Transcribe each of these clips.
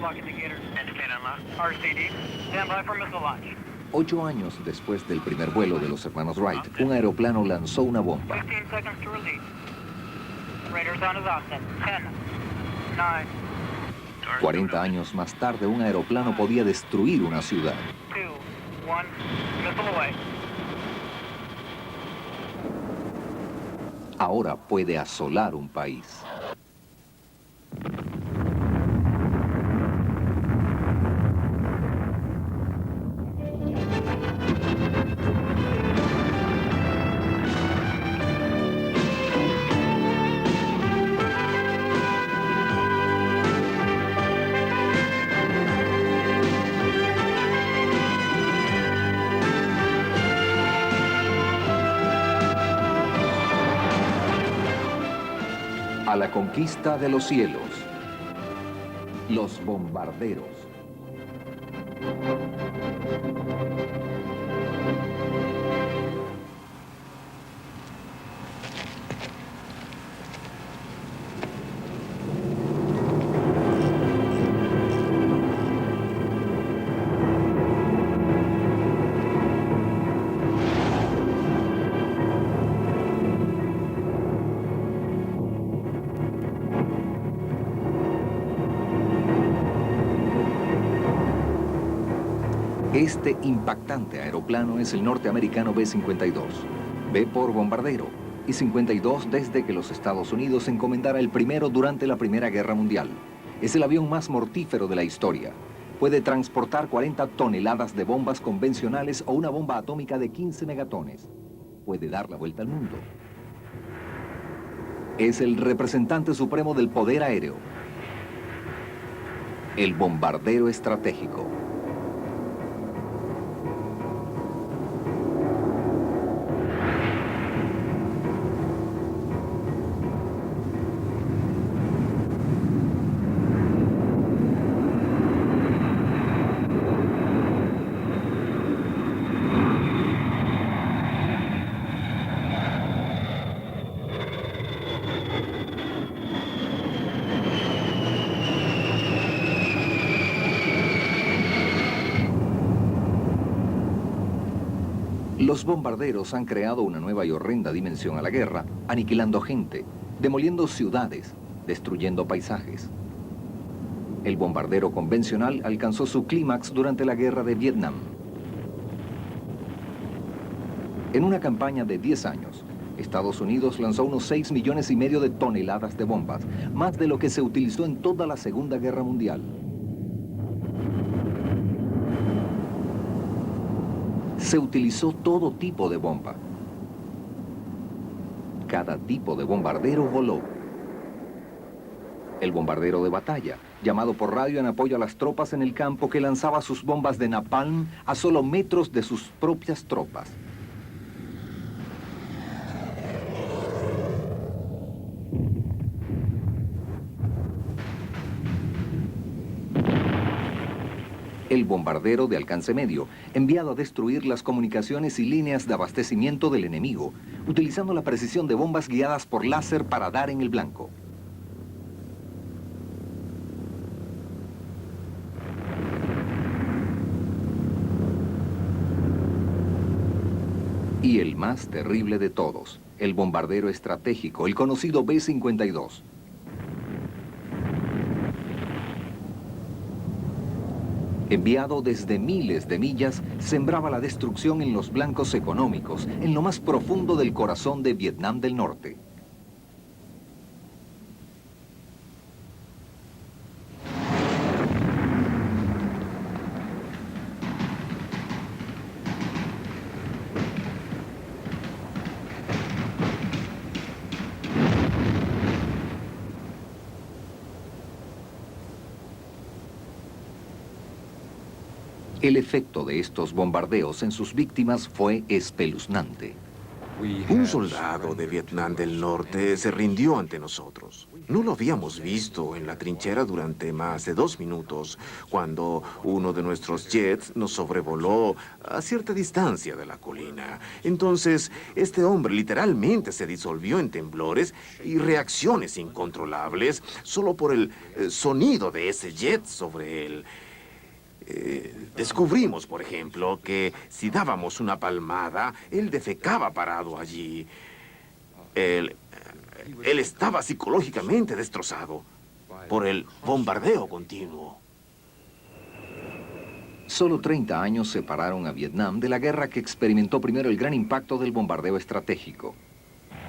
Lock indicators. Indicate unlock. RCD. Stand by for missile launch. 8 años después del primer vuelo de los hermanos Wright, un aeroplano lanzó una bomba. 15 seconds to release. Raiders on his offset. 10, 9, 40 años más tarde, un aeroplano podía destruir una ciudad. 2, 1, missile away. Ahora puede asolar un país. A la conquista de los cielos. Los bombarderos. Este impactante aeroplano es el norteamericano B-52. B por bombardero y 52 desde que los Estados Unidos encomendara el primero durante la Primera Guerra Mundial. Es el avión más mortífero de la historia. Puede transportar 40 toneladas de bombas convencionales o una bomba atómica de 15 megatones. Puede dar la vuelta al mundo. Es el representante supremo del poder aéreo. El bombardero estratégico. Los bombarderos han creado una nueva y horrenda dimensión a la guerra, aniquilando gente, demoliendo ciudades, destruyendo paisajes. El bombardero convencional alcanzó su clímax durante la guerra de Vietnam. En una campaña de 10 años, Estados Unidos lanzó unos 6,5 millones de toneladas de bombas, más de lo que se utilizó en toda la Segunda Guerra Mundial. Se utilizó todo tipo de bomba. Cada tipo de bombardero voló. El bombardero de batalla, llamado por radio en apoyo a las tropas en el campo, que lanzaba sus bombas de napalm a solo metros de sus propias tropas. El bombardero de alcance medio, enviado a destruir las comunicaciones y líneas de abastecimiento del enemigo, utilizando la precisión de bombas guiadas por láser para dar en el blanco. Y el más terrible de todos, el bombardero estratégico, el conocido B-52. Enviado desde miles de millas, sembraba la destrucción en los blancos económicos, en lo más profundo del corazón de Vietnam del Norte. El efecto de estos bombardeos en sus víctimas fue espeluznante. Un soldado de Vietnam del Norte se rindió ante nosotros. No lo habíamos visto en la trinchera durante más de 2 minutos, cuando uno de nuestros jets nos sobrevoló a cierta distancia de la colina. Entonces, este hombre literalmente se disolvió en temblores y reacciones incontrolables solo por el sonido de ese jet sobre él. Descubrimos, por ejemplo, que si dábamos una palmada, él defecaba parado allí. Él estaba psicológicamente destrozado por el bombardeo continuo. Solo 30 años separaron a Vietnam de la guerra que experimentó primero el gran impacto del bombardeo estratégico.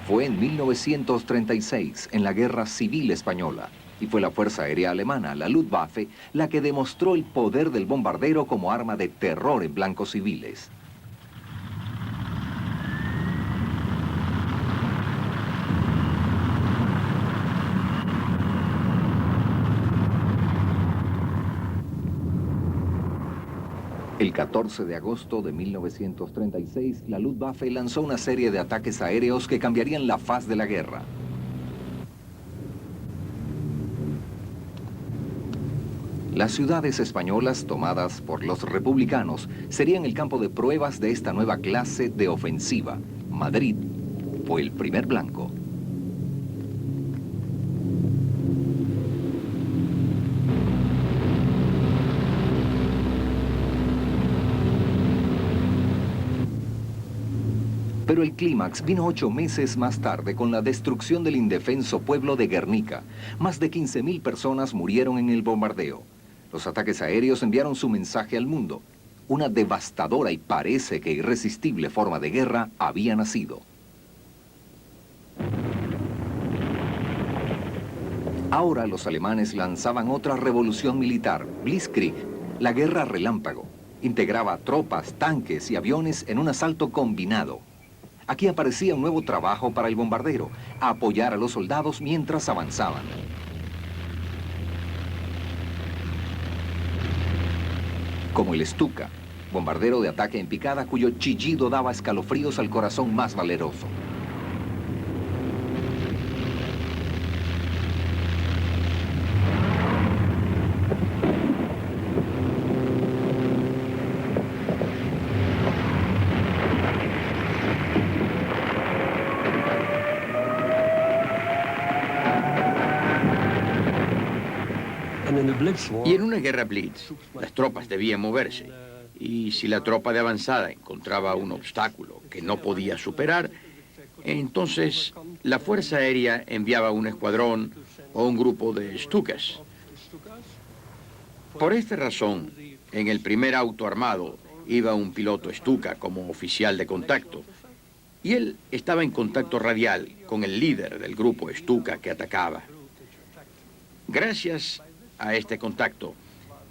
Fue en 1936, en la Guerra Civil Española, y fue la Fuerza Aérea Alemana, la Luftwaffe, la que demostró el poder del bombardero como arma de terror en blancos civiles. El 14 de agosto de 1936, la Luftwaffe lanzó una serie de ataques aéreos que cambiarían la faz de la guerra. Las ciudades españolas tomadas por los republicanos serían el campo de pruebas de esta nueva clase de ofensiva. Madrid fue el primer blanco. Pero el clímax vino 8 meses más tarde con la destrucción del indefenso pueblo de Guernica. Más de 15.000 personas murieron en el bombardeo. Los ataques aéreos enviaron su mensaje al mundo. Una devastadora y parece que irresistible forma de guerra había nacido. Ahora los alemanes lanzaban otra revolución militar, Blitzkrieg, la guerra relámpago. Integraba tropas, tanques y aviones en un asalto combinado. Aquí aparecía un nuevo trabajo para el bombardero, apoyar a los soldados mientras avanzaban. Como el Stuka, bombardero de ataque en picada cuyo chillido daba escalofríos al corazón más valeroso. Y en una guerra blitz, las tropas debían moverse. Y si la tropa de avanzada encontraba un obstáculo que no podía superar, entonces la Fuerza Aérea enviaba un escuadrón o un grupo de Stukas. Por esta razón, en el primer auto armado iba un piloto Stuka como oficial de contacto. Y él estaba en contacto radial con el líder del grupo Stuka que atacaba. Gracias a este contacto,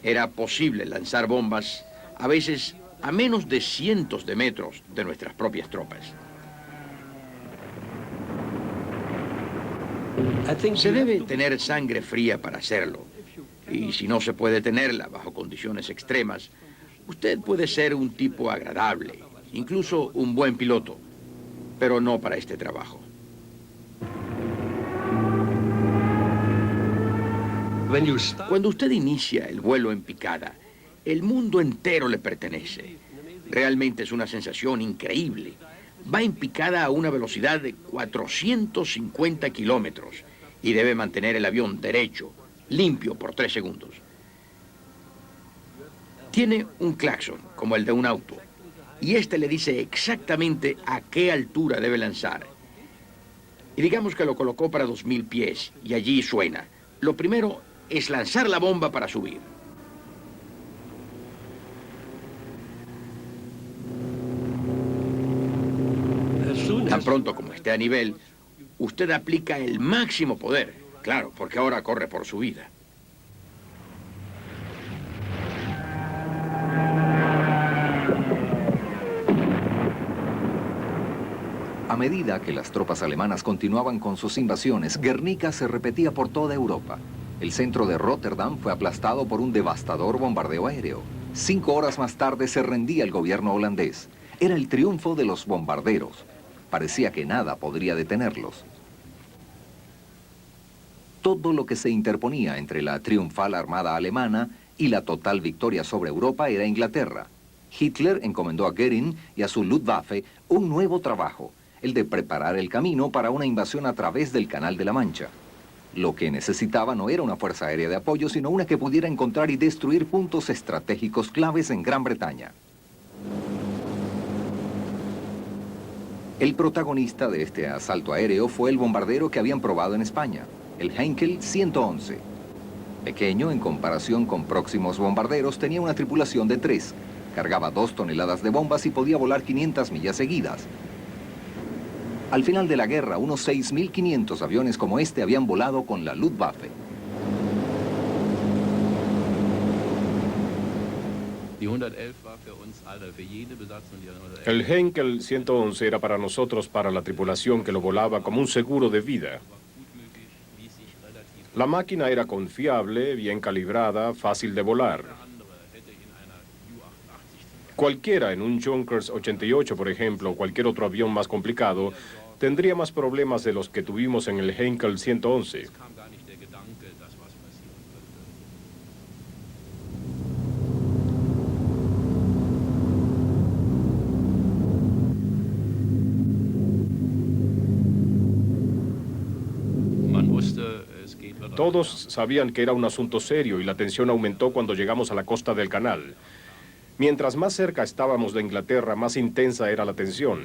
era posible lanzar bombas, a veces a menos de cientos de metros de nuestras propias tropas. Se debe tener sangre fría para hacerlo, y si no se puede tenerla bajo condiciones extremas, usted puede ser un tipo agradable, incluso un buen piloto, pero no para este trabajo. Cuando usted inicia el vuelo en picada, el mundo entero le pertenece. Realmente es una sensación increíble. Va en picada a una velocidad de 450 kilómetros y debe mantener el avión derecho, limpio por 3 segundos. Tiene un claxon, como el de un auto, y este le dice exactamente a qué altura debe lanzar. Y digamos que lo colocó para 2.000 pies, y allí suena. Lo primero es lanzar la bomba para subir. Tan pronto como esté a nivel, usted aplica el máximo poder. Claro, porque ahora corre por su vida. A medida que las tropas alemanas continuaban con sus invasiones, Guernica se repetía por toda Europa. El centro de Rotterdam fue aplastado por un devastador bombardeo aéreo. 5 horas más tarde se rendía el gobierno holandés. Era el triunfo de los bombarderos. parecía que nada podría detenerlos. Todo lo que se interponía entre la triunfal armada alemana y la total victoria sobre Europa era Inglaterra. Hitler encomendó a Göring y a su Luftwaffe un nuevo trabajo, el de preparar el camino para una invasión a través del Canal de la Mancha. Lo que necesitaba no era una fuerza aérea de apoyo, sino una que pudiera encontrar y destruir puntos estratégicos claves en Gran Bretaña. El protagonista de este asalto aéreo fue el bombardero que habían probado en España, el Heinkel 111. Pequeño en comparación con próximos bombarderos, tenía una tripulación de 3, cargaba 2 toneladas de bombas y podía volar 500 millas seguidas. Al final de la guerra, unos 6.500 aviones como este habían volado con la Luftwaffe. El Heinkel 111 era para nosotros, para la tripulación que lo volaba, como un seguro de vida. La máquina era confiable, bien calibrada, fácil de volar. Cualquiera en un Junkers 88, por ejemplo, o cualquier otro avión más complicado, tendría más problemas de los que tuvimos en el Heinkel 111. Todos sabían que era un asunto serio y la tensión aumentó cuando llegamos a la costa del canal. Mientras más cerca estábamos de Inglaterra, más intensa era la tensión.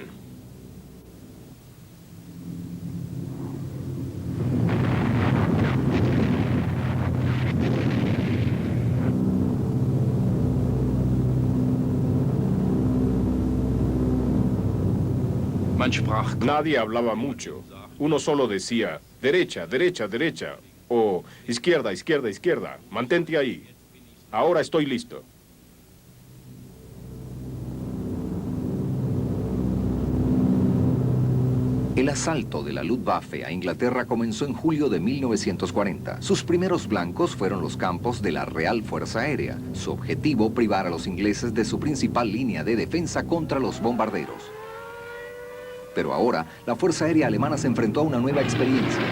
Nadie hablaba mucho. Uno solo decía, derecha, derecha, derecha, o izquierda, izquierda, izquierda. Mantente ahí. Ahora estoy listo. El asalto de la Luftwaffe a Inglaterra comenzó en julio de 1940. Sus primeros blancos fueron los campos de la Real Fuerza Aérea. Su objetivo, privar a los ingleses de su principal línea de defensa contra los bombarderos. Pero ahora, la Fuerza Aérea Alemana se enfrentó a una nueva experiencia.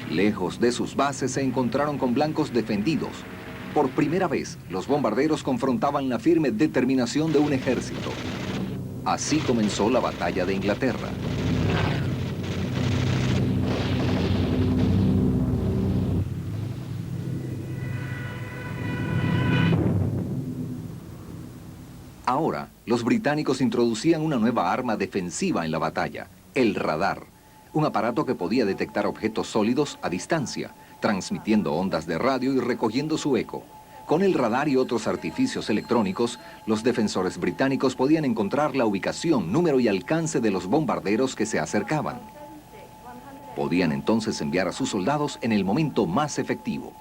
Lejos de sus bases se encontraron con blancos defendidos. Por primera vez, los bombarderos confrontaban la firme determinación de un ejército. Así comenzó la batalla de Inglaterra. Ahora, los británicos introducían una nueva arma defensiva en la batalla, el radar. Un aparato que podía detectar objetos sólidos a distancia, transmitiendo ondas de radio y recogiendo su eco. Con el radar y otros artificios electrónicos, los defensores británicos podían encontrar la ubicación, número y alcance de los bombarderos que se acercaban. Podían entonces enviar a sus soldados en el momento más efectivo.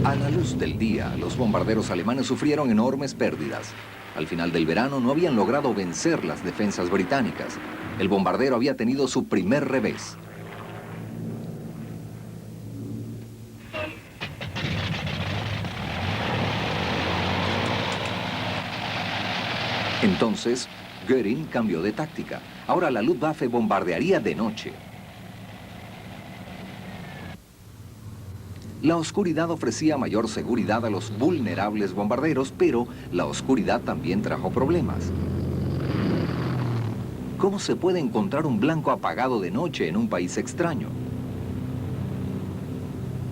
A la luz del día, los bombarderos alemanes sufrieron enormes pérdidas. Al final del verano no habían logrado vencer las defensas británicas. El bombardero había tenido su primer revés. Entonces, Göring cambió de táctica. Ahora la Luftwaffe bombardearía de noche. La oscuridad ofrecía mayor seguridad a los vulnerables bombarderos, pero la oscuridad también trajo problemas. ¿Cómo se puede encontrar un blanco apagado de noche en un país extraño?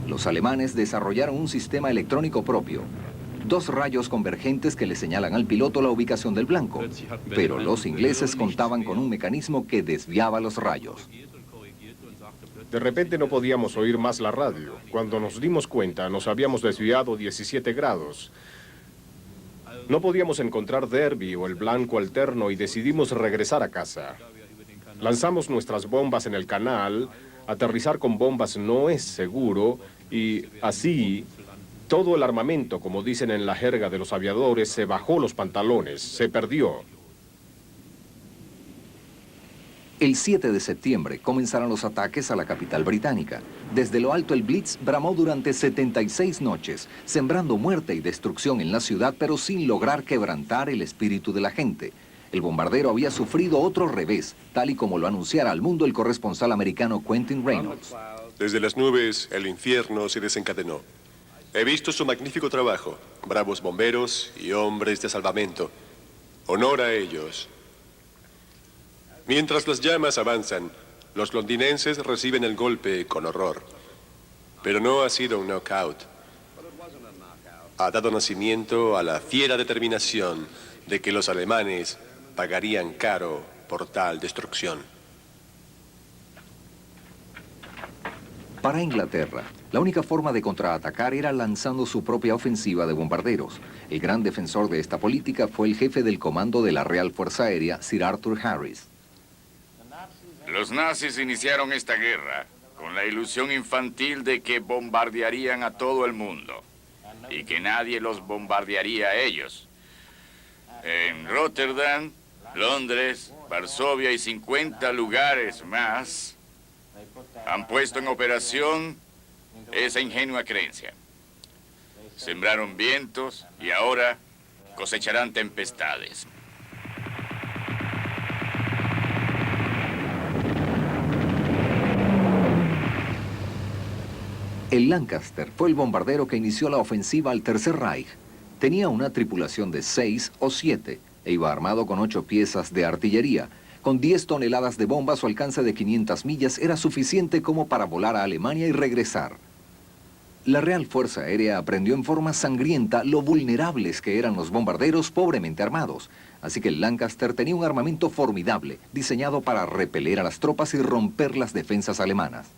Los alemanes desarrollaron un sistema electrónico propio. 2 rayos convergentes que le señalan al piloto la ubicación del blanco. Pero los ingleses contaban con un mecanismo que desviaba los rayos. De repente no podíamos oír más la radio. Cuando nos dimos cuenta, nos habíamos desviado 17 grados. No podíamos encontrar Derby o el blanco alterno y decidimos regresar a casa. Lanzamos nuestras bombas en el canal. Aterrizar con bombas no es seguro y así todo el armamento, como dicen en la jerga de los aviadores, se bajó los pantalones, se perdió. El 7 de septiembre comenzaron los ataques a la capital británica. Desde lo alto el Blitz bramó durante 76 noches, sembrando muerte y destrucción en la ciudad, pero sin lograr quebrantar el espíritu de la gente. El bombardero había sufrido otro revés, tal y como lo anunciara al mundo el corresponsal americano Quentin Reynolds. Desde las nubes, el infierno se desencadenó. He visto su magnífico trabajo, bravos bomberos y hombres de salvamento. Honor a ellos. Mientras las llamas avanzan, los londinenses reciben el golpe con horror. Pero no ha sido un knockout. Ha dado nacimiento a la fiera determinación de que los alemanes pagarían caro por tal destrucción. Para Inglaterra, la única forma de contraatacar era lanzando su propia ofensiva de bombarderos. El gran defensor de esta política fue el jefe del comando de la Real Fuerza Aérea, Sir Arthur Harris. Los nazis iniciaron esta guerra con la ilusión infantil de que bombardearían a todo el mundo y que nadie los bombardearía a ellos. En Rotterdam, Londres, Varsovia y 50 lugares más han puesto en operación esa ingenua creencia. Sembraron vientos y ahora cosecharán tempestades. El Lancaster fue el bombardero que inició la ofensiva al Tercer Reich. Tenía una tripulación de 6 o 7 e iba armado con 8 piezas de artillería. Con 10 toneladas de bombas, su alcance de 500 millas era suficiente como para volar a Alemania y regresar. La Real Fuerza Aérea aprendió en forma sangrienta lo vulnerables que eran los bombarderos pobremente armados. Así que el Lancaster tenía un armamento formidable, diseñado para repeler a las tropas y romper las defensas alemanas.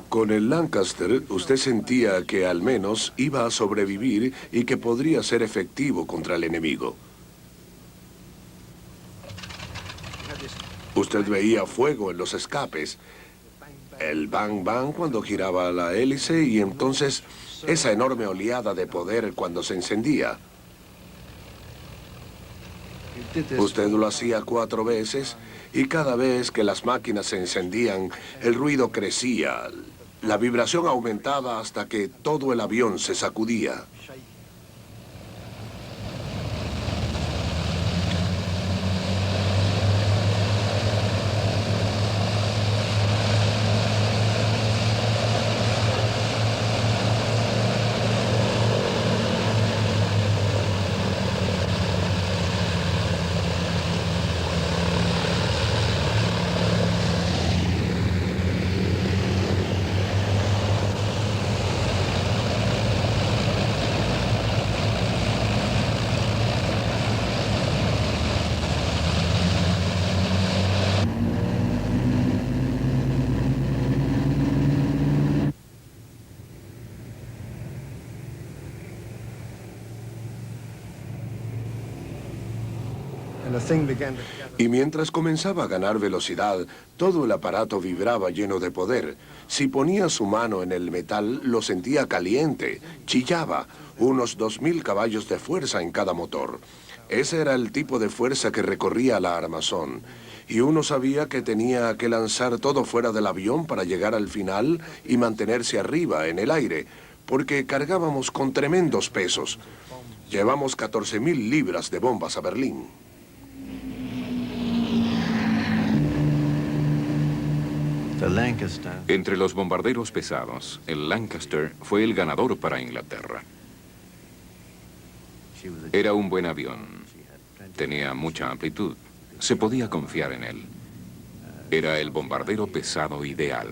Con el Lancaster, usted sentía que al menos iba a sobrevivir y que podría ser efectivo contra el enemigo. Usted veía fuego en los escapes, el bang bang cuando giraba la hélice y entonces esa enorme oleada de poder cuando se encendía. Usted lo hacía 4 veces y cada vez que las máquinas se encendían, el ruido crecía, la vibración aumentaba hasta que todo el avión se sacudía. Y mientras comenzaba a ganar velocidad, todo el aparato vibraba lleno de poder. Si ponía su mano en el metal, lo sentía caliente, chillaba, unos 2000 caballos de fuerza en cada motor. Ese era el tipo de fuerza que recorría la armazón. Y uno sabía que tenía que lanzar todo fuera del avión para llegar al final y mantenerse arriba, en el aire, porque cargábamos con tremendos pesos. Llevamos 14.000 libras de bombas a Berlín. Entre los bombarderos pesados, el Lancaster fue el ganador para Inglaterra. Era un buen avión. Tenía mucha amplitud. Se podía confiar en él. Era el bombardero pesado ideal.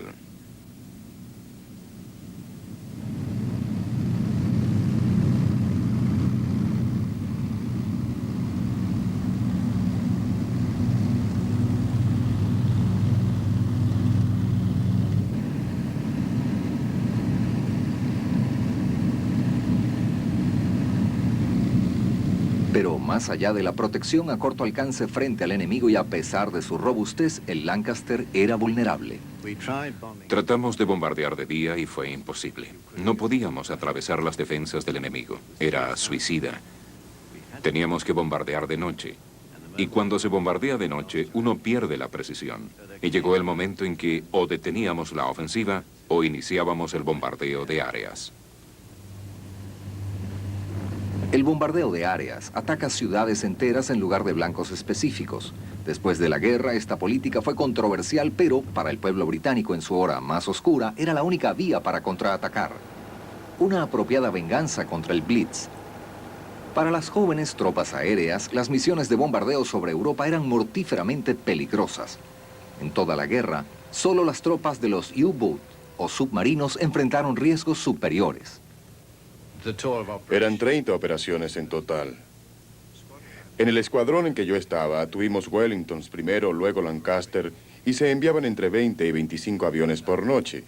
Más allá de la protección a corto alcance frente al enemigo y a pesar de su robustez, el Lancaster era vulnerable. Tratamos de bombardear de día y fue imposible. No podíamos atravesar las defensas del enemigo. Era suicida. Teníamos que bombardear de noche. Y cuando se bombardea de noche, uno pierde la precisión. Y llegó el momento en que o deteníamos la ofensiva o iniciábamos el bombardeo de áreas. El bombardeo de áreas ataca ciudades enteras en lugar de blancos específicos. Después de la guerra, esta política fue controversial, pero para el pueblo británico en su hora más oscura, era la única vía para contraatacar. Una apropiada venganza contra el Blitz. Para las jóvenes tropas aéreas, las misiones de bombardeo sobre Europa eran mortíferamente peligrosas. En toda la guerra, solo las tropas de los U-Boot o submarinos enfrentaron riesgos superiores. Eran 30 operaciones en total. En el escuadrón en que yo estaba, tuvimos Wellingtons primero, luego Lancaster, y se enviaban entre 20 y 25 aviones por noche.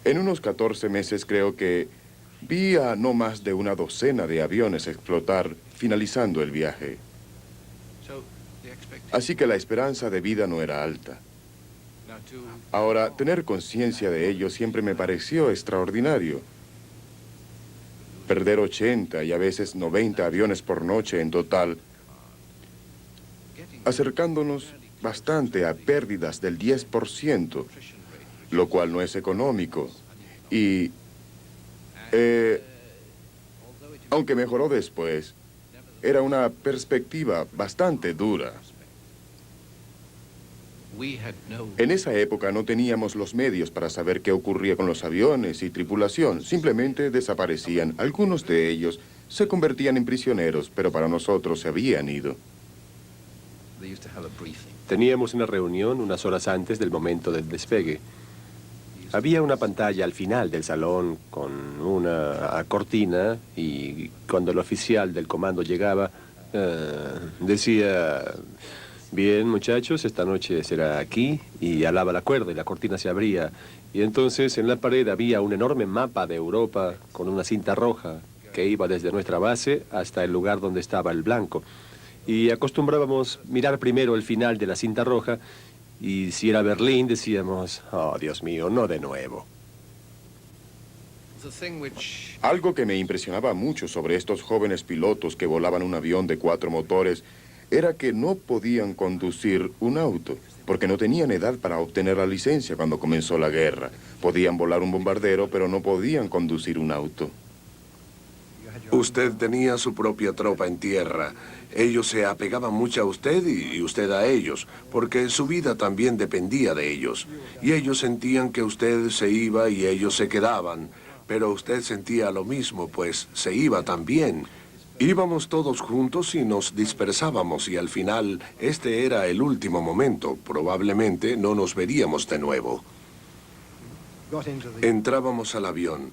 En unos 14 meses creo que vi a no más de una docena de aviones explotar, finalizando el viaje. Así que la esperanza de vida no era alta. Ahora, tener conciencia de ello siempre me pareció extraordinario. Perder 80 y a veces 90 aviones por noche en total, acercándonos bastante a pérdidas del 10%, lo cual no es económico. Y, aunque mejoró después, era una perspectiva bastante dura. En esa época no teníamos los medios para saber qué ocurría con los aviones y tripulación. Simplemente desaparecían. Algunos de ellos se convertían en prisioneros, pero para nosotros se habían ido. Teníamos una reunión unas horas antes del momento del despegue. Había una pantalla al final del salón con una cortina y cuando el oficial del comando llegaba, decía: bien, muchachos, esta noche será aquí, y alaba la cuerda y la cortina se abría. Y entonces en la pared había un enorme mapa de Europa con una cinta roja que iba desde nuestra base hasta el lugar donde estaba el blanco. Y acostumbrábamos mirar primero el final de la cinta roja, y si era Berlín decíamos: oh, Dios mío, no de nuevo. Algo que me impresionaba mucho sobre estos jóvenes pilotos que volaban un avión de 4 motores era que no podían conducir un auto, porque no tenían edad para obtener la licencia cuando comenzó la guerra. Podían volar un bombardero, pero no podían conducir un auto. Usted tenía su propia tropa en tierra. Ellos se apegaban mucho a usted y usted a ellos, porque su vida también dependía de ellos. Y ellos sentían que usted se iba y ellos se quedaban. Pero usted sentía lo mismo, pues se iba también. Íbamos todos juntos y nos dispersábamos y al final este era el último momento. Probablemente no nos veríamos de nuevo. Entrábamos al avión.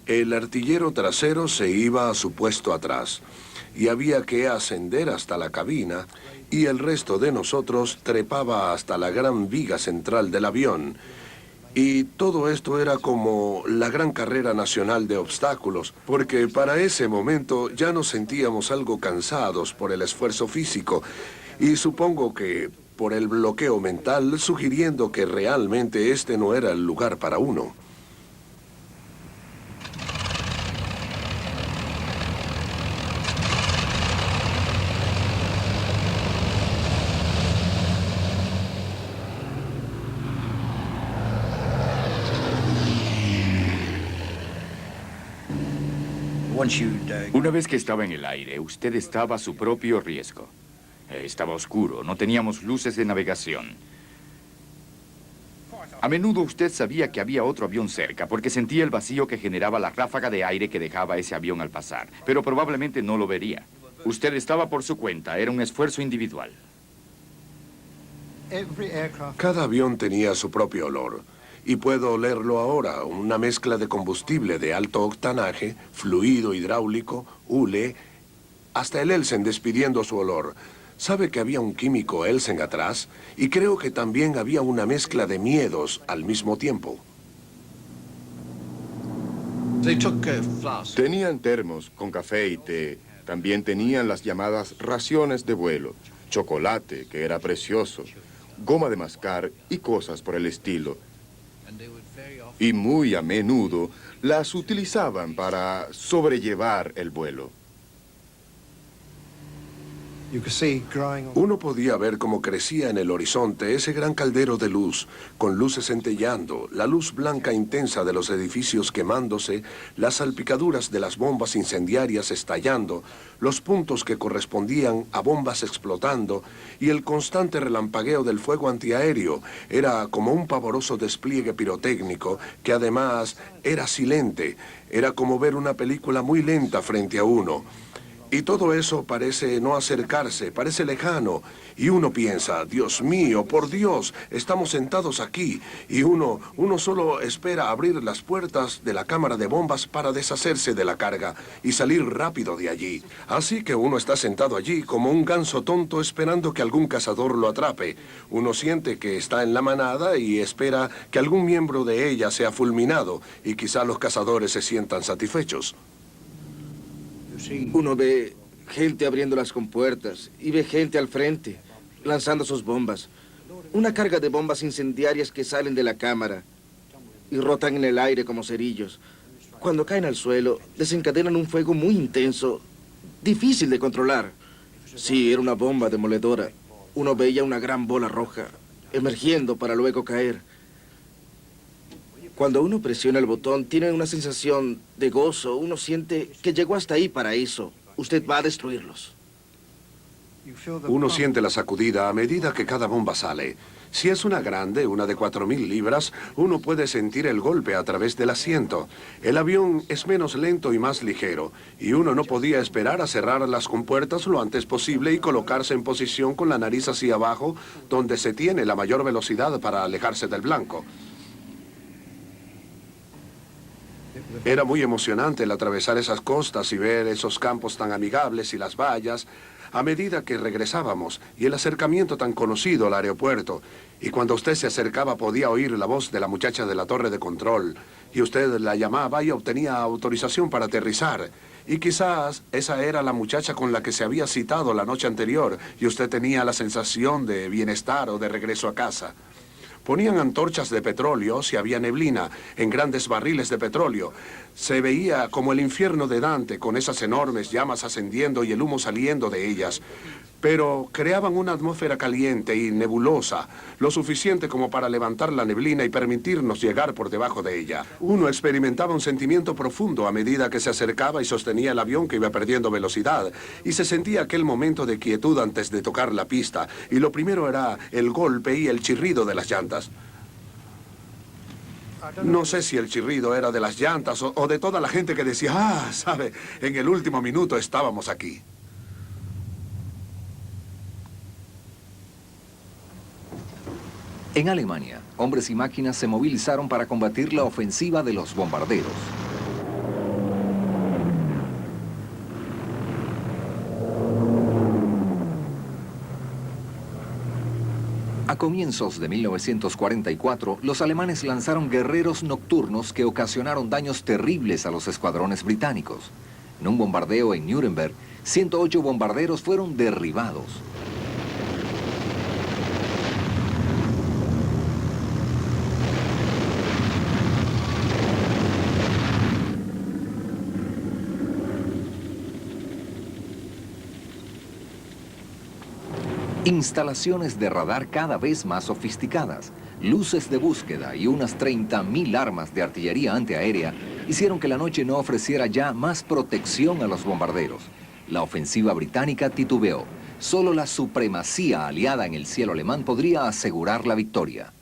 El artillero trasero se iba a su puesto atrás y había que ascender hasta la cabina y el resto de nosotros trepaba hasta la gran viga central del avión. Y todo esto era como la gran carrera nacional de obstáculos, porque para ese momento ya nos sentíamos algo cansados por el esfuerzo físico y supongo que por el bloqueo mental, sugiriendo que realmente este no era el lugar para uno. Una vez que estaba en el aire, usted estaba a su propio riesgo. Estaba oscuro, no teníamos luces de navegación. A menudo usted sabía que había otro avión cerca porque sentía el vacío que generaba la ráfaga de aire que dejaba ese avión al pasar, pero probablemente no lo vería. Usted estaba por su cuenta, era un esfuerzo individual. Cada avión tenía su propio olor. Y puedo olerlo ahora, una mezcla de combustible de alto octanaje, fluido hidráulico, hule, hasta el Elsen despidiendo su olor. ¿Sabe que había un químico Elsen atrás? Y creo que también había una mezcla de miedos al mismo tiempo. Tenían termos con café y té. También tenían las llamadas raciones de vuelo, chocolate, que era precioso, goma de mascar y cosas por el estilo. Y muy a menudo las utilizaban para sobrellevar el vuelo. Uno podía ver cómo crecía en el horizonte ese gran caldero de luz, con luces centellando, la luz blanca intensa de los edificios quemándose, las salpicaduras de las bombas incendiarias estallando, los puntos que correspondían a bombas explotando y el constante relampagueo del fuego antiaéreo. Era como un pavoroso despliegue pirotécnico que además era silente. Era como ver una película muy lenta frente a uno. Y todo eso parece no acercarse, parece lejano. Y uno piensa, Dios mío, por Dios, estamos sentados aquí. Y uno solo espera abrir las puertas de la cámara de bombas para deshacerse de la carga y salir rápido de allí. Así que uno está sentado allí como un ganso tonto esperando que algún cazador lo atrape. Uno siente que está en la manada y espera que algún miembro de ella sea fulminado. Y quizá los cazadores se sientan satisfechos. Uno ve gente abriendo las compuertas y ve gente al frente, lanzando sus bombas. Una carga de bombas incendiarias que salen de la cámara y rotan en el aire como cerillos. Cuando caen al suelo, desencadenan un fuego muy intenso, difícil de controlar. Sí, era una bomba demoledora. Uno veía una gran bola roja emergiendo para luego caer. Cuando uno presiona el botón, tiene una sensación de gozo. Uno siente que llegó hasta ahí para eso. Usted va a destruirlos. Uno siente la sacudida a medida que cada bomba sale. Si es una grande, una de 4.000 libras, uno puede sentir el golpe a través del asiento. El avión es menos lento y más ligero, y uno no podía esperar a cerrar las compuertas lo antes posible y colocarse en posición con la nariz hacia abajo, donde se tiene la mayor velocidad para alejarse del blanco. Era muy emocionante el atravesar esas costas y ver esos campos tan amigables y las vallas a medida que regresábamos y el acercamiento tan conocido al aeropuerto. Y cuando usted se acercaba podía oír la voz de la muchacha de la torre de control y usted la llamaba y obtenía autorización para aterrizar. Y quizás esa era la muchacha con la que se había citado la noche anterior y usted tenía la sensación de bienestar o de regreso a casa. Ponían antorchas de petróleo si había neblina, en grandes barriles de petróleo. Se veía como el infierno de Dante, con esas enormes llamas ascendiendo y el humo saliendo de ellas. Pero creaban una atmósfera caliente y nebulosa, lo suficiente como para levantar la neblina y permitirnos llegar por debajo de ella. Uno experimentaba un sentimiento profundo a medida que se acercaba y sostenía el avión que iba perdiendo velocidad. Y se sentía aquel momento de quietud antes de tocar la pista. Y lo primero era el golpe y el chirrido de las llantas. No sé si el chirrido era de las llantas o de toda la gente que decía, sabe, en el último minuto estábamos aquí. En Alemania, hombres y máquinas se movilizaron para combatir la ofensiva de los bombarderos. A comienzos de 1944, los alemanes lanzaron guerreros nocturnos que ocasionaron daños terribles a los escuadrones británicos. En un bombardeo en Nuremberg, 108 bombarderos fueron derribados. Instalaciones de radar cada vez más sofisticadas, luces de búsqueda y unas 30.000 armas de artillería antiaérea hicieron que la noche no ofreciera ya más protección a los bombarderos. La ofensiva británica titubeó. Solo la supremacía aliada en el cielo alemán podría asegurar la victoria.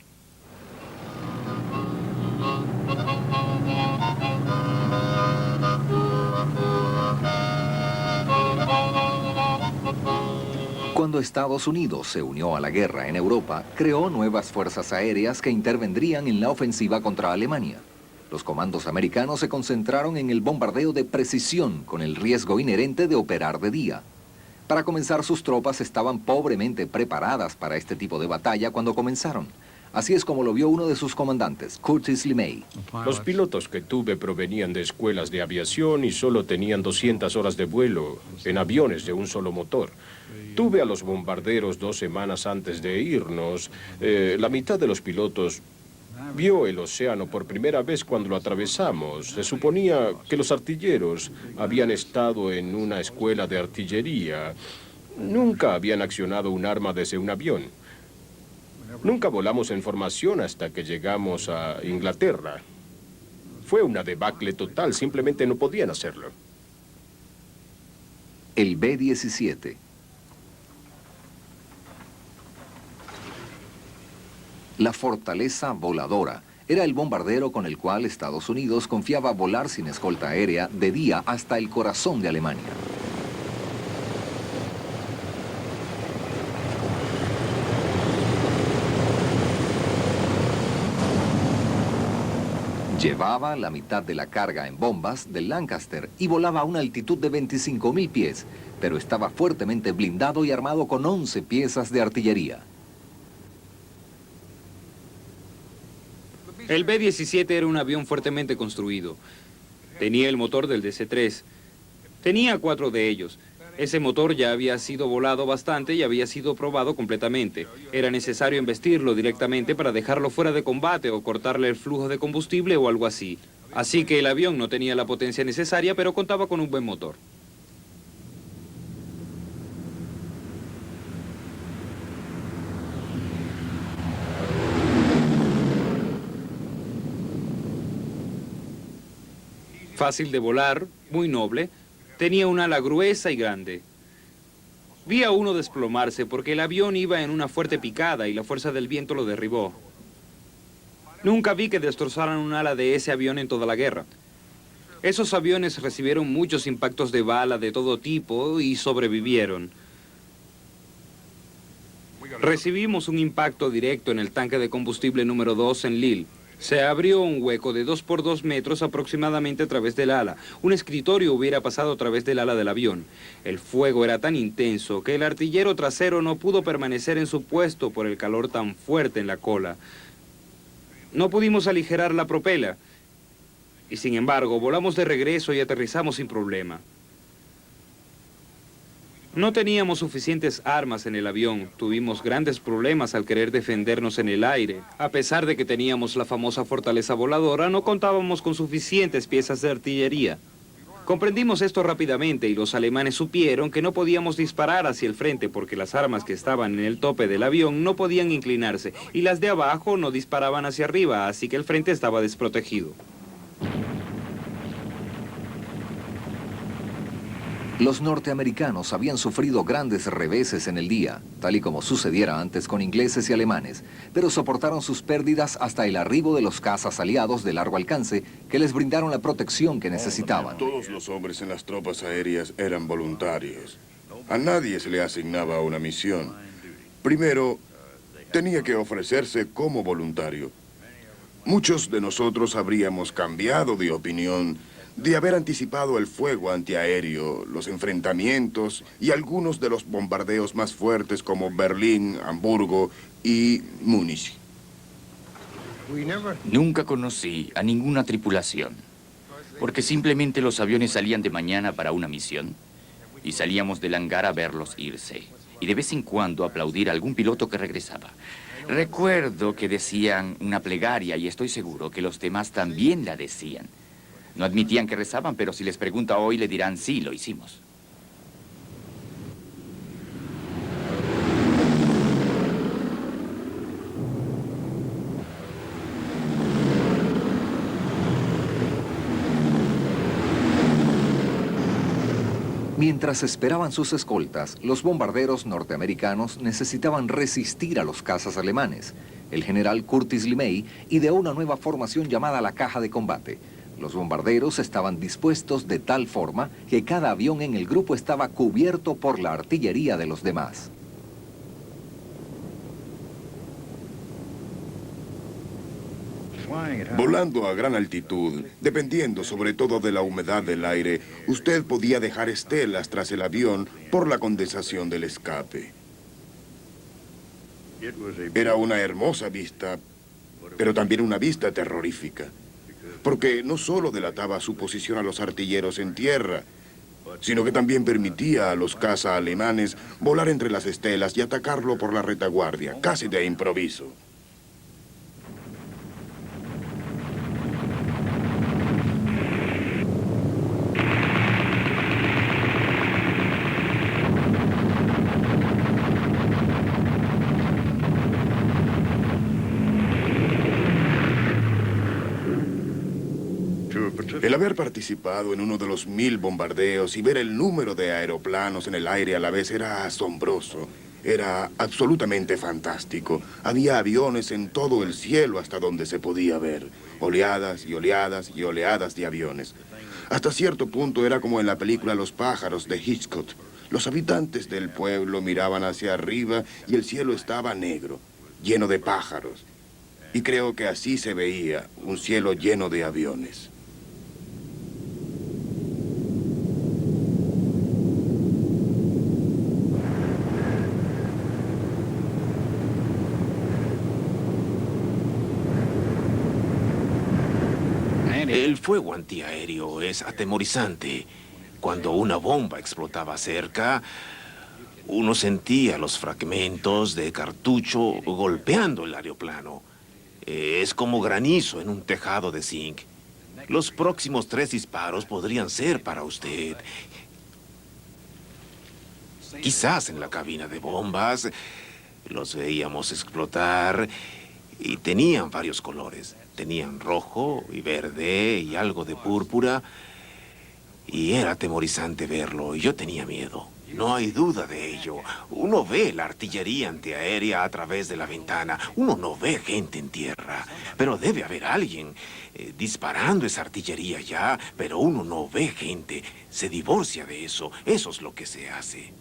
Cuando Estados Unidos se unió a la guerra en Europa, creó nuevas fuerzas aéreas que intervendrían en la ofensiva contra Alemania. Los comandos americanos se concentraron en el bombardeo de precisión con el riesgo inherente de operar de día. Para comenzar, sus tropas estaban pobremente preparadas para este tipo de batalla cuando comenzaron. Así es como lo vio uno de sus comandantes, Curtis LeMay. Los pilotos que tuve provenían de escuelas de aviación y solo tenían 200 horas de vuelo en aviones de un solo motor. Tuve a los bombarderos 2 semanas antes de irnos. La mitad de los pilotos vio el océano por primera vez cuando lo atravesamos. Se suponía que los artilleros habían estado en una escuela de artillería. Nunca habían accionado un arma desde un avión. Nunca volamos en formación hasta que llegamos a Inglaterra. Fue una debacle total, simplemente no podían hacerlo. El B-17. La Fortaleza Voladora era el bombardero con el cual Estados Unidos confiaba volar sin escolta aérea de día hasta el corazón de Alemania. Llevaba la mitad de la carga en bombas del Lancaster y volaba a una altitud de 25.000 pies, pero estaba fuertemente blindado y armado con 11 piezas de artillería. El B-17 era un avión fuertemente construido. Tenía el motor del DC-3. Tenía 4 de ellos. Ese motor ya había sido volado bastante y había sido probado completamente. Era necesario embestirlo directamente para dejarlo fuera de combate o cortarle el flujo de combustible o algo así. Así que el avión no tenía la potencia necesaria, pero contaba con un buen motor. Fácil de volar, muy noble, tenía un ala gruesa y grande. Vi a uno desplomarse porque el avión iba en una fuerte picada y la fuerza del viento lo derribó. Nunca vi que destrozaran un ala de ese avión en toda la guerra. Esos aviones recibieron muchos impactos de bala de todo tipo y sobrevivieron. Recibimos un impacto directo en el tanque de combustible número 2 en Lille. Se abrió un hueco de 2 por 2 metros aproximadamente a través del ala. Un escritorio hubiera pasado a través del ala del avión. El fuego era tan intenso que el artillero trasero no pudo permanecer en su puesto por el calor tan fuerte en la cola. No pudimos aligerar la propela. Y sin embargo, volamos de regreso y aterrizamos sin problema. No teníamos suficientes armas en el avión. Tuvimos grandes problemas al querer defendernos en el aire. A pesar de que teníamos la famosa fortaleza voladora, no contábamos con suficientes piezas de artillería. Comprendimos esto rápidamente y los alemanes supieron que no podíamos disparar hacia el frente porque las armas que estaban en el tope del avión no podían inclinarse y las de abajo no disparaban hacia arriba, así que el frente estaba desprotegido. Los norteamericanos habían sufrido grandes reveses en el día, tal y como sucediera antes con ingleses y alemanes, pero soportaron sus pérdidas hasta el arribo de los cazas aliados de largo alcance que les brindaron la protección que necesitaban. Todos los hombres en las tropas aéreas eran voluntarios. A nadie se le asignaba una misión. Primero, tenía que ofrecerse como voluntario. Muchos de nosotros habríamos cambiado de opinión de haber anticipado el fuego antiaéreo, los enfrentamientos y algunos de los bombardeos más fuertes como Berlín, Hamburgo y Múnich. Nunca conocí a ninguna tripulación, porque simplemente los aviones salían de mañana para una misión y salíamos del hangar a verlos irse y de vez en cuando aplaudir a algún piloto que regresaba. Recuerdo que decían una plegaria y estoy seguro que los demás también la decían. No admitían que rezaban, pero si les pregunta hoy le dirán sí, lo hicimos. Mientras esperaban sus escoltas, los bombarderos norteamericanos necesitaban resistir a los cazas alemanes. El general Curtis LeMay ideó una nueva formación llamada la caja de combate. Los bombarderos estaban dispuestos de tal forma que cada avión en el grupo estaba cubierto por la artillería de los demás. Volando a gran altitud, dependiendo sobre todo de la humedad del aire, usted podía dejar estelas tras el avión por la condensación del escape. Era una hermosa vista, pero también una vista terrorífica, porque no solo delataba su posición a los artilleros en tierra, sino que también permitía a los caza alemanes volar entre las estelas y atacarlo por la retaguardia, casi de improviso. El haber participado en uno de los 1000 bombardeos y ver el número de aeroplanos en el aire a la vez era asombroso. Era absolutamente fantástico. Había aviones en todo el cielo hasta donde se podía ver. Oleadas y oleadas y oleadas de aviones. Hasta cierto punto era como en la película Los pájaros de Hitchcock. Los habitantes del pueblo miraban hacia arriba y el cielo estaba negro, lleno de pájaros. Y creo que así se veía, un cielo lleno de aviones. El fuego antiaéreo es atemorizante. Cuando una bomba explotaba cerca, uno sentía los fragmentos de cartucho golpeando el aeroplano. Es como granizo en un tejado de zinc. Los próximos 3 disparos podrían ser para usted. Quizás en la cabina de bombas los veíamos explotar y tenían varios colores. Tenían rojo y verde y algo de púrpura. Y era atemorizante verlo, y yo tenía miedo. No hay duda de ello. Uno ve la artillería antiaérea a través de la ventana. Uno no ve gente en tierra. Pero debe haber alguien disparando esa artillería ya. Pero uno no ve gente. Se divorcia de eso. Eso es lo que se hace.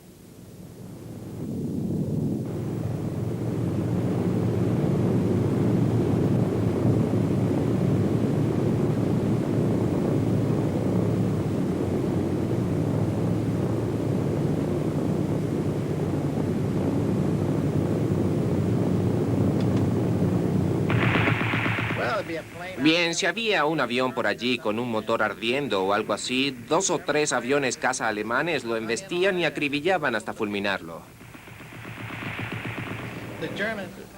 Bien, si había un avión por allí con un motor ardiendo o algo así, 2 o 3 aviones caza alemanes lo embestían y acribillaban hasta fulminarlo.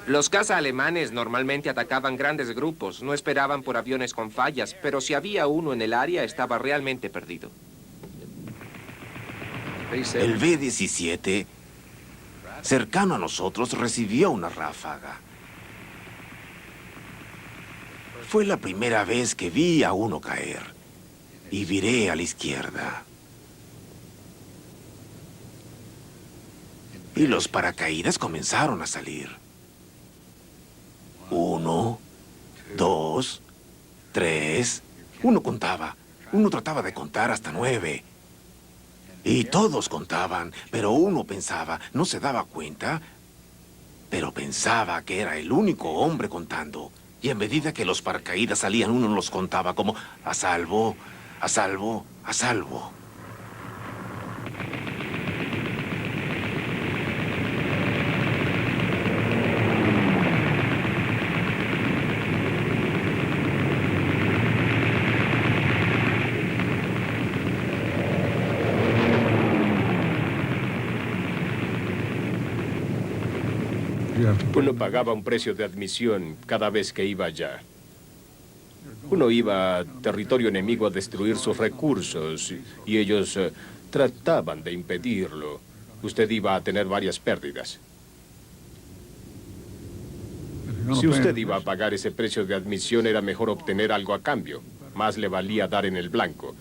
Los caza alemanes normalmente atacaban grandes grupos, no esperaban por aviones con fallas, pero si había uno en el área estaba realmente perdido. El B-17, cercano a nosotros, recibió una ráfaga. Fue la primera vez que vi a uno caer y viré a la izquierda. Y los paracaídas comenzaron a salir. 1, 2, 3. Uno contaba. Uno trataba de contar hasta 9. Y todos contaban, pero uno pensaba, no se daba cuenta, pero pensaba que era el único hombre contando. Y a medida que los paracaídas salían, uno los contaba como a salvo, a salvo, a salvo. Uno pagaba un precio de admisión cada vez que iba allá. Uno iba a territorio enemigo a destruir sus recursos y ellos trataban de impedirlo. Usted iba a tener varias pérdidas. Si usted iba a pagar ese precio de admisión, era mejor obtener algo a cambio. Más le valía dar en el blanco.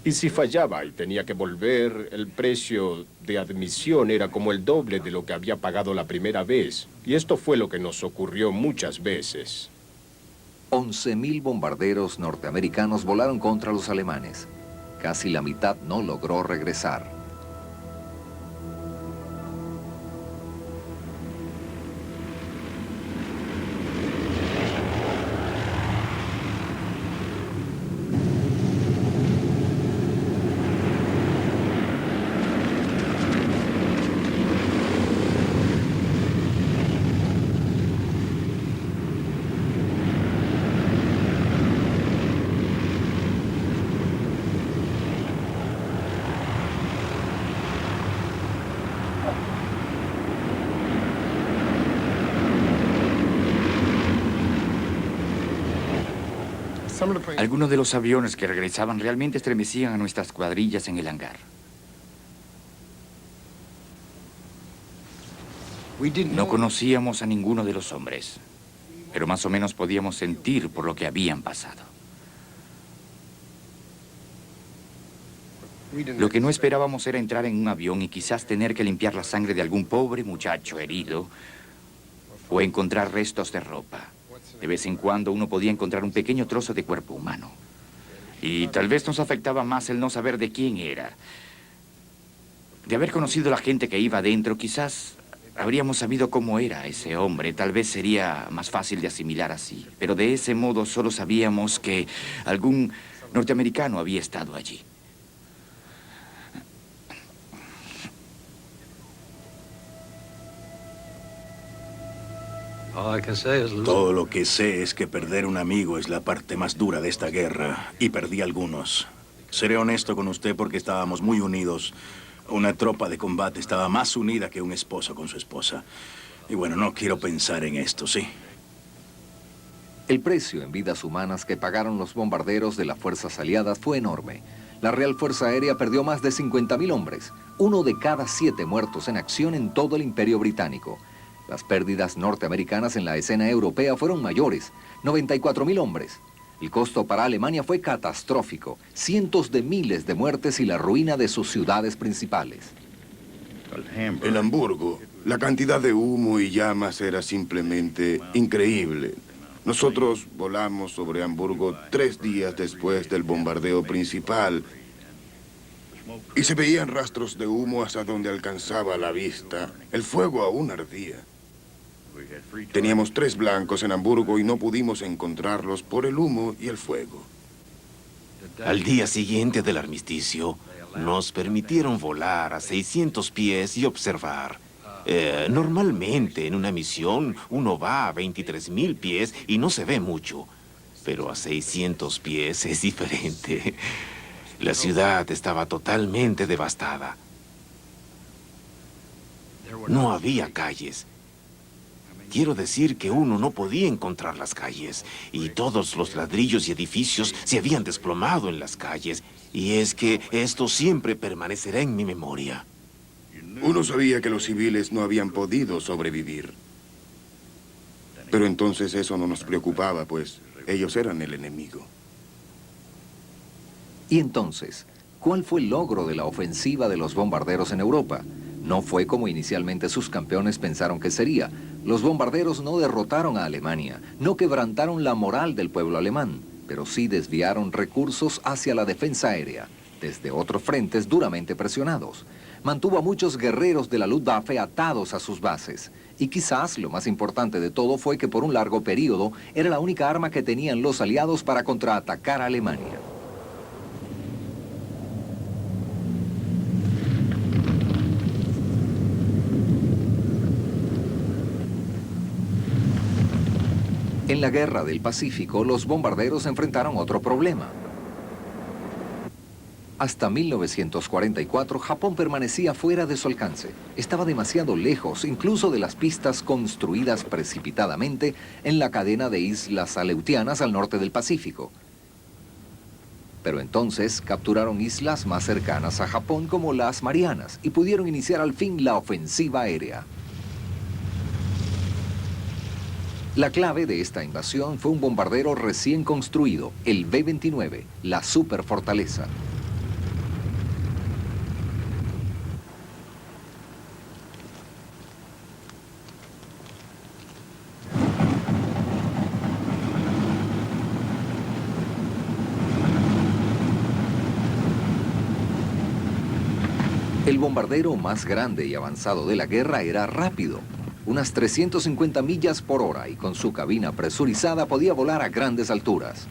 Y si fallaba y tenía que volver, el precio de admisión era como el doble de lo que había pagado la primera vez. Y esto fue lo que nos ocurrió muchas veces. 11.000 bombarderos norteamericanos volaron contra los alemanes. Casi la mitad no logró regresar. Algunos de los aviones que regresaban realmente estremecían a nuestras cuadrillas en el hangar. No conocíamos a ninguno de los hombres, pero más o menos podíamos sentir por lo que habían pasado. Lo que no esperábamos era entrar en un avión y quizás tener que limpiar la sangre de algún pobre muchacho herido o encontrar restos de ropa. De vez en cuando uno podía encontrar un pequeño trozo de cuerpo humano. Y tal vez nos afectaba más el no saber de quién era. De haber conocido a la gente que iba adentro, quizás habríamos sabido cómo era ese hombre. Tal vez sería más fácil de asimilar así. Pero de ese modo solo sabíamos que algún norteamericano había estado allí. Todo lo que sé es que perder un amigo es la parte más dura de esta guerra, y perdí algunos. Seré honesto con usted porque estábamos muy unidos. Una tropa de combate estaba más unida que un esposo con su esposa. Y bueno, no quiero pensar en esto, ¿sí? El precio en vidas humanas que pagaron los bombarderos de las fuerzas aliadas fue enorme. La Real Fuerza Aérea perdió más de 50.000 hombres, 1 de cada 7 muertos en acción en todo el Imperio Británico. Las pérdidas norteamericanas en la escena europea fueron mayores, 94.000 hombres. El costo para Alemania fue catastrófico, cientos de miles de muertes y la ruina de sus ciudades principales. En Hamburgo, la cantidad de humo y llamas era simplemente increíble. Nosotros volamos sobre Hamburgo 3 días después del bombardeo principal y se veían rastros de humo hasta donde alcanzaba la vista. El fuego aún ardía. Teníamos 3 blancos en Hamburgo y no pudimos encontrarlos por el humo y el fuego. Al día siguiente del armisticio, nos permitieron volar a 600 pies y observar. Normalmente en una misión uno va a 23.000 pies y no se ve mucho, pero a 600 pies es diferente. La ciudad estaba totalmente devastada. No había calles. Quiero decir que uno no podía encontrar las calles, y todos los ladrillos y edificios se habían desplomado en las calles, y es que esto siempre permanecerá en mi memoria. Uno sabía que los civiles no habían podido sobrevivir. Pero entonces eso no nos preocupaba, pues ellos eran el enemigo. Y entonces, ¿cuál fue el logro de la ofensiva de los bombarderos en Europa? No fue como inicialmente sus campeones pensaron que sería. Los bombarderos no derrotaron a Alemania, no quebrantaron la moral del pueblo alemán, pero sí desviaron recursos hacia la defensa aérea, desde otros frentes duramente presionados. Mantuvo a muchos guerreros de la Luftwaffe atados a sus bases. Y quizás lo más importante de todo fue que por un largo periodo era la única arma que tenían los aliados para contraatacar a Alemania. En la Guerra del Pacífico, los bombarderos enfrentaron otro problema. Hasta 1944, Japón permanecía fuera de su alcance. Estaba demasiado lejos, incluso de las pistas construidas precipitadamente en la cadena de islas aleutianas al norte del Pacífico. Pero entonces capturaron islas más cercanas a Japón como las Marianas y pudieron iniciar al fin la ofensiva aérea. La clave de esta invasión fue un bombardero recién construido, el B-29, la Superfortaleza. El bombardero más grande y avanzado de la guerra era rápido. Unas 350 millas por hora, y con su cabina presurizada podía volar a grandes alturas.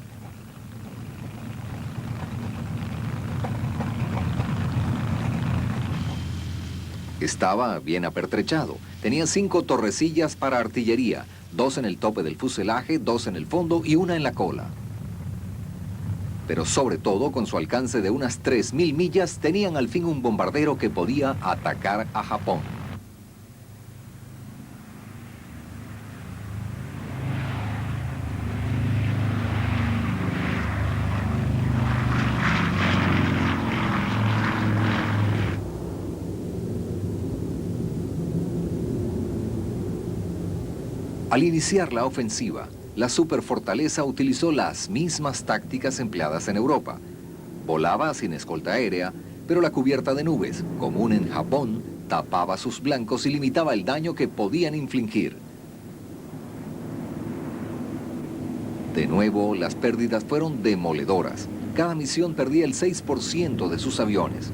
Estaba bien apertrechado. Tenía 5 torrecillas para artillería, 2 en el tope del fuselaje, 2 en el fondo y 1 en la cola. Pero sobre todo, con su alcance de unas 3.000 millas, tenían al fin un bombardero que podía atacar a Japón. Al iniciar la ofensiva, la superfortaleza utilizó las mismas tácticas empleadas en Europa. Volaba sin escolta aérea, pero la cubierta de nubes, común en Japón, tapaba sus blancos y limitaba el daño que podían infligir. De nuevo, las pérdidas fueron demoledoras. Cada misión perdía el 6% de sus aviones.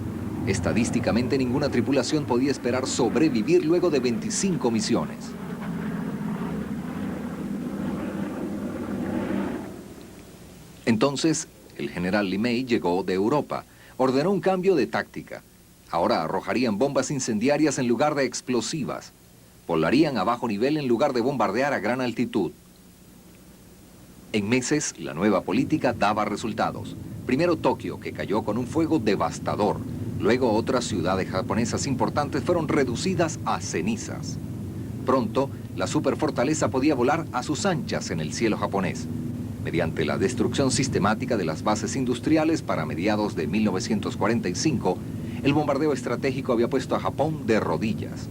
Estadísticamente, ninguna tripulación podía esperar sobrevivir luego de 25 misiones. Entonces, el general LeMay llegó de Europa. Ordenó un cambio de táctica. Ahora arrojarían bombas incendiarias en lugar de explosivas. Volarían a bajo nivel en lugar de bombardear a gran altitud. En meses, la nueva política daba resultados. Primero Tokio, que cayó con un fuego devastador. Luego otras ciudades japonesas importantes fueron reducidas a cenizas. Pronto, la superfortaleza podía volar a sus anchas en el cielo japonés. Mediante la destrucción sistemática de las bases industriales para mediados de 1945, el bombardeo estratégico había puesto a Japón de rodillas.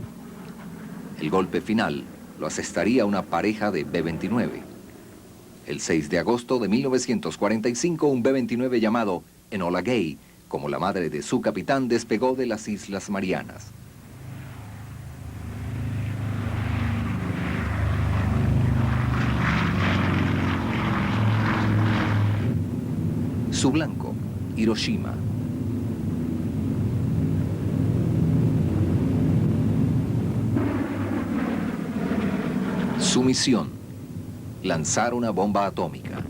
El golpe final lo asestaría una pareja de B-29. El 6 de agosto de 1945, un B-29 llamado Enola Gay, como la madre de su capitán, despegó de las Islas Marianas. Su blanco, Hiroshima. Su misión, lanzar una bomba atómica.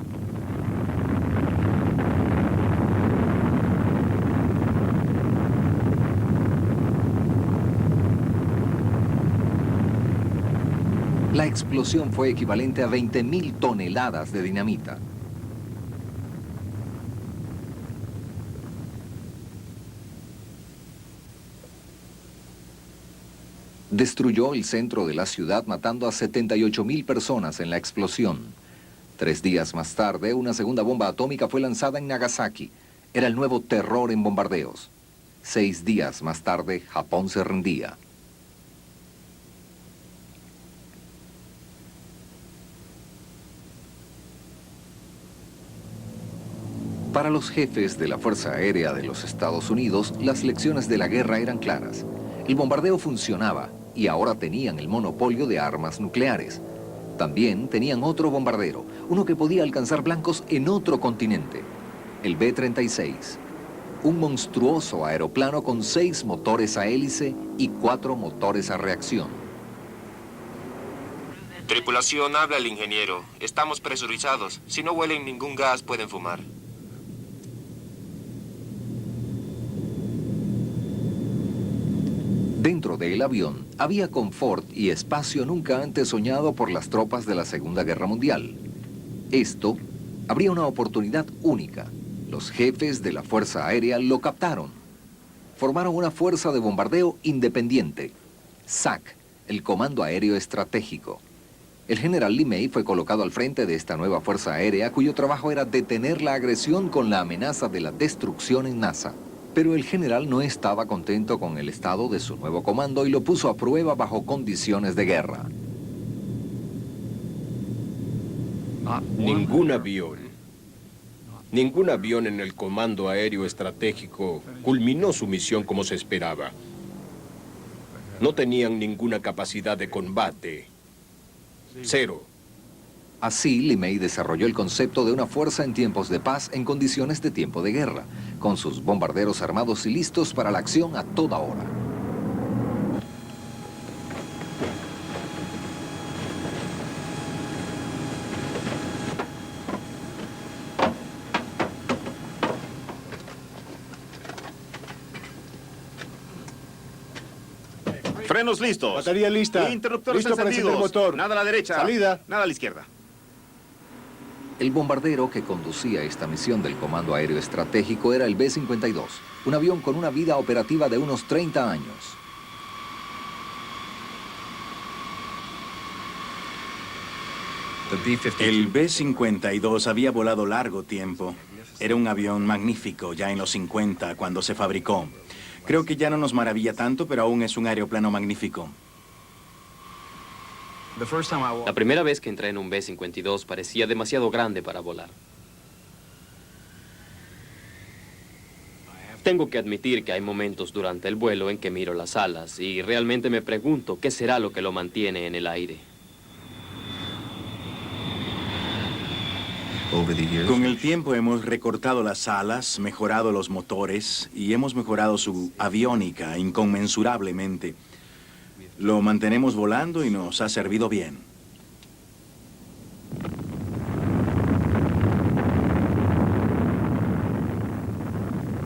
La explosión fue equivalente a 20.000 toneladas de dinamita. Destruyó el centro de la ciudad, matando a 78.000 personas en la explosión. 3 días más tarde, una segunda bomba atómica fue lanzada en Nagasaki. Era el nuevo terror en bombardeos. 6 días más tarde, Japón se rendía. Para los jefes de la Fuerza Aérea de los Estados Unidos, las lecciones de la guerra eran claras. El bombardeo funcionaba y ahora tenían el monopolio de armas nucleares. También tenían otro bombardero, uno que podía alcanzar blancos en otro continente, el B-36. Un monstruoso aeroplano con 6 motores a hélice y 4 motores a reacción. Tripulación, habla el ingeniero. Estamos presurizados. Si no huelen ningún gas, pueden fumar. Dentro del avión había confort y espacio nunca antes soñado por las tropas de la Segunda Guerra Mundial. Esto abría una oportunidad única. Los jefes de la Fuerza Aérea lo captaron. Formaron una fuerza de bombardeo independiente, SAC, el Comando Aéreo Estratégico. El general LeMay fue colocado al frente de esta nueva Fuerza Aérea, cuyo trabajo era detener la agresión con la amenaza de la destrucción en masa. Pero el general no estaba contento con el estado de su nuevo comando y lo puso a prueba bajo condiciones de guerra. Ningún avión en el Comando Aéreo Estratégico culminó su misión como se esperaba. No tenían ninguna capacidad de combate. 0. Así, LeMay desarrolló el concepto de una fuerza en tiempos de paz en condiciones de tiempo de guerra, con sus bombarderos armados y listos para la acción a toda hora. Frenos listos. Batería lista. Interruptores Listo para encendidos. encender motor. Nada a la derecha. Salida. Nada a la izquierda. El bombardero que conducía esta misión del Comando Aéreo Estratégico era el B-52, un avión con una vida operativa de unos 30 años. El B-52 había volado largo tiempo. Era un avión magnífico ya en los 50 cuando se fabricó. Creo que ya no nos maravilla tanto, pero aún es un aeroplano magnífico. La primera vez que entré en un B-52 parecía demasiado grande para volar. Tengo que admitir que hay momentos durante el vuelo en que miro las alas y realmente me pregunto qué será lo que lo mantiene en el aire. Con el tiempo hemos recortado las alas, mejorado los motores y hemos mejorado su aviónica inconmensurablemente. Lo mantenemos volando y nos ha servido bien.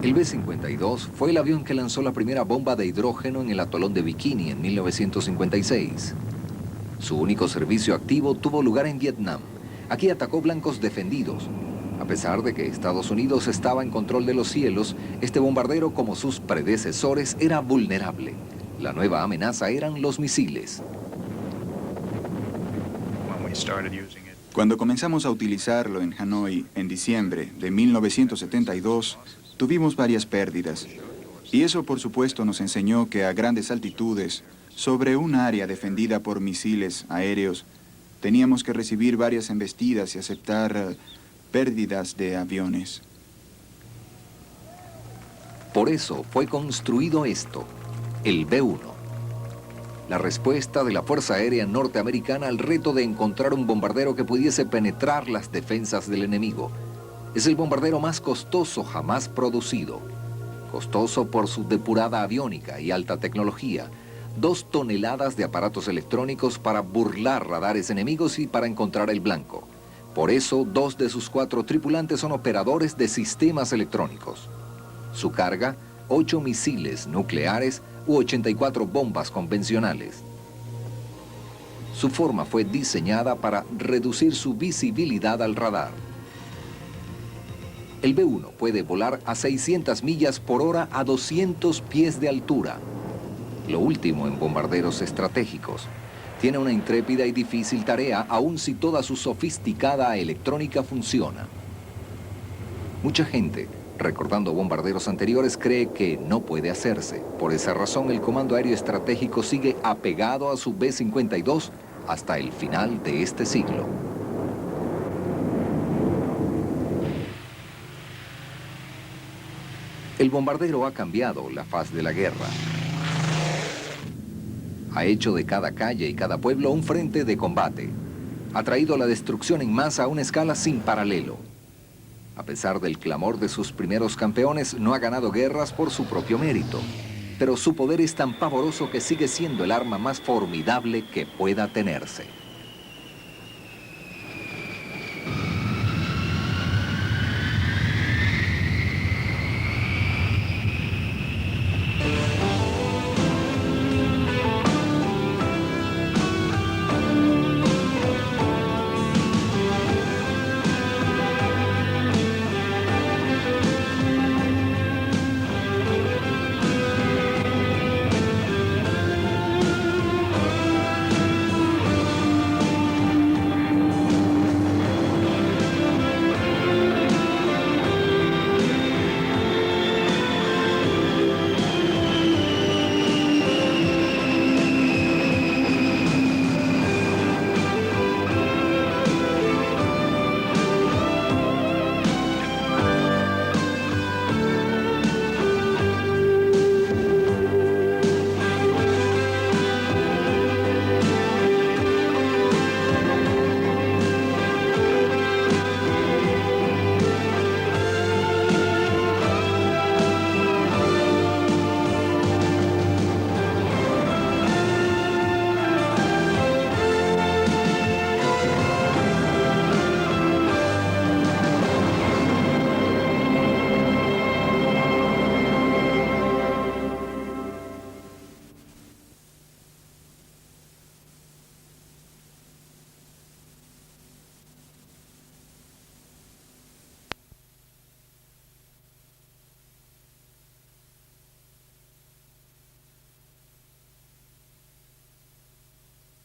El B-52 fue el avión que lanzó la primera bomba de hidrógeno en el atolón de Bikini en 1956. Su único servicio activo tuvo lugar en Vietnam. Aquí atacó blancos defendidos. A pesar de que Estados Unidos estaba en control de los cielos, este bombardero, como sus predecesores, era vulnerable. La nueva amenaza eran los misiles. Cuando comenzamos a utilizarlo en Hanoi en diciembre de 1972, tuvimos varias pérdidas. Y eso, por supuesto, nos enseñó que a grandes altitudes, sobre un área defendida por misiles aéreos, teníamos que recibir varias embestidas y aceptar pérdidas de aviones. Por eso fue construido esto, el B-1. La respuesta de la Fuerza Aérea Norteamericana al reto de encontrar un bombardero que pudiese penetrar las defensas del enemigo. Es el bombardero más costoso jamás producido. Costoso por su depurada aviónica y alta tecnología. 2 toneladas de aparatos electrónicos para burlar radares enemigos y para encontrar el blanco. Por eso, 2 de sus 4 tripulantes son operadores de sistemas electrónicos. Su carga, 8 misiles nucleares u 84 bombas convencionales. Su forma fue diseñada para reducir su visibilidad al radar. El B-1 puede volar a 600 millas por hora a 200 pies de altura. Lo último en bombarderos estratégicos. Tiene una intrépida y difícil tarea, aun si toda su sofisticada electrónica funciona. Mucha gente, recordando bombarderos anteriores, cree que no puede hacerse. Por esa razón, el Comando Aéreo Estratégico sigue apegado a su B-52 hasta el final de este siglo. El bombardero ha cambiado la faz de la guerra. Ha hecho de cada calle y cada pueblo un frente de combate. Ha traído la destrucción en masa a una escala sin paralelo. A pesar del clamor de sus primeros campeones, no ha ganado guerras por su propio mérito. Pero su poder es tan pavoroso que sigue siendo el arma más formidable que pueda tenerse.